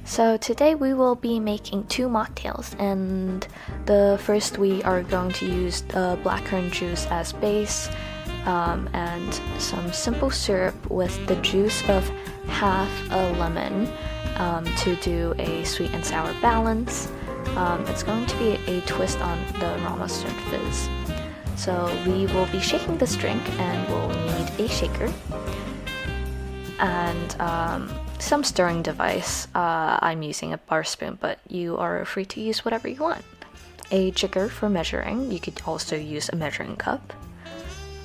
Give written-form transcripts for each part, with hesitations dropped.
So today we will be making two mocktails, and the first we are going to use the blackcurrant juice as base and some simple syrup with the juice of half a lemon to do a sweet and sour balance. It's going to be a twist on the raw mustard fizz. So we will be shaking this drink and we'll need a shaker and some stirring device. I'm using a bar spoon, but you are free to use whatever you want. A jigger for measuring. You could also use a measuring cup.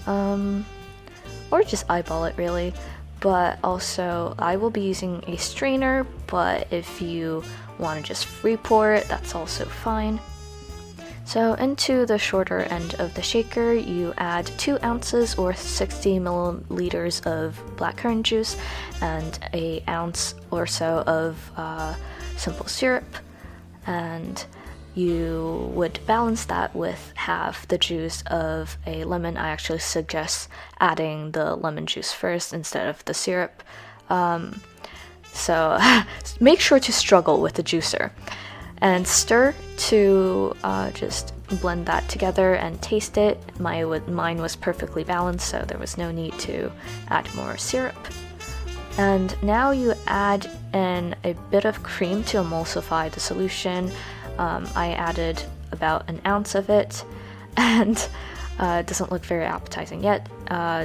Or just eyeball it really. But also, I will be using a strainer, but if you want to just free pour it, that's also fine. So into the shorter end of the shaker, you add 2 ounces or 60 milliliters of blackcurrant juice and an ounce or so of simple syrup, and you would balance that with half the juice of a lemon. I actually suggest adding the lemon juice first instead of the syrup. So make sure to struggle with the juicer. And stir to just blend that together and taste it. Mine was perfectly balanced, so there was no need to add more syrup. And now you add in a bit of cream to emulsify the solution. I added about an ounce of it, and it doesn't look very appetizing yet.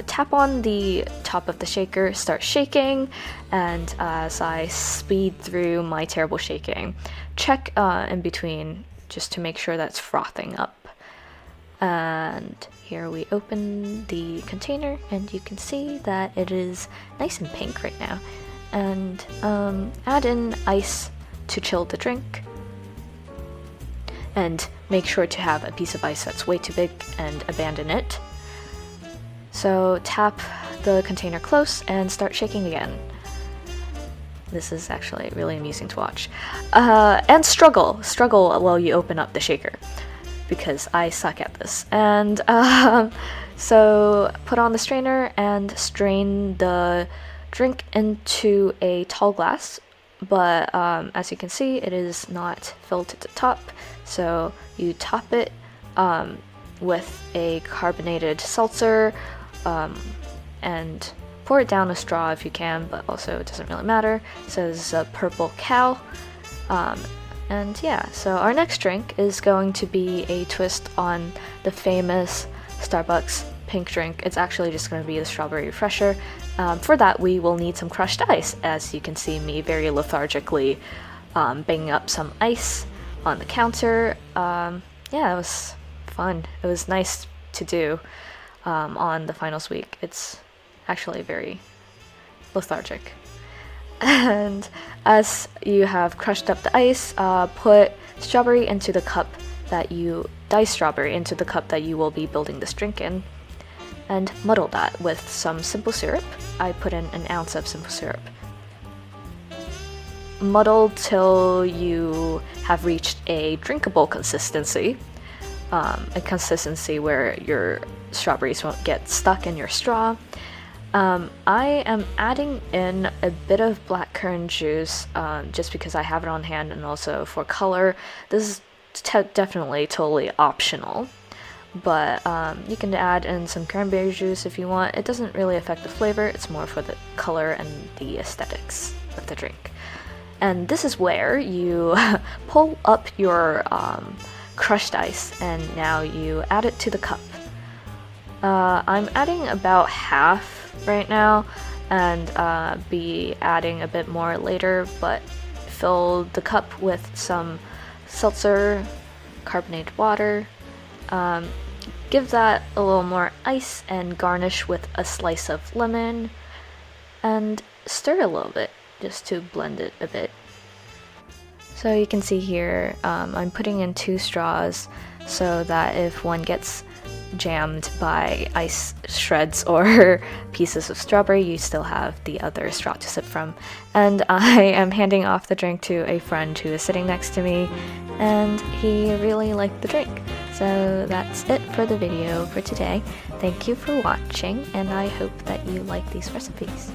Tap on the top of the shaker, start shaking, and as I speed through my terrible shaking, check in between just to make sure that's frothing up. And here we open the container, and you can see that it is nice and pink right now. And add in ice to chill the drink. And make sure to have a piece of ice that's way too big and abandon it. So tap the container close and start shaking again. This is actually really amusing to watch. And struggle while you open up the shaker, because I suck at this. And so put on the strainer and strain the drink into a tall glass. But as you can see, it is not filled to the top, so you top it with a carbonated seltzer and pour it down a straw if you can, but also it doesn't really matter. It says purple cow. And yeah, so our next drink is going to be a twist on the famous Starbucks pink drink. It's actually just going to be the strawberry refresher. For that, we will need some crushed ice, as you can see me very lethargically banging up some ice on the counter. Yeah, it was fun. It was nice to do on the finals week. It's actually very lethargic. And as you have crushed up the ice, put strawberry into the cup that you diced strawberry into the cup that you will be building this drink in, and muddle that with some simple syrup. I put in an ounce of simple syrup. Muddle till you have reached a drinkable consistency, a consistency where your strawberries won't get stuck in your straw. I am adding in a bit of blackcurrant juice just because I have it on hand, and also for color. This is definitely totally optional. But you can add in some cranberry juice if you want. It doesn't really affect the flavor, it's more for the color and the aesthetics of the drink. And this is where you pull up your crushed ice, and now you add it to the cup. I'm adding about half right now, and be adding a bit more later, but fill the cup with some seltzer, carbonated water. Give that a little more ice and garnish with a slice of lemon, and stir a little bit just to blend it a bit. So you can see here, I'm putting in 2 straws so that if one gets jammed by ice shreds or pieces of strawberry, you still have the other straw to sip from. And I am handing off the drink to a friend who is sitting next to me, and he really liked the drink. So that's it for the video for today. Thank you for watching, and I hope that you like these recipes.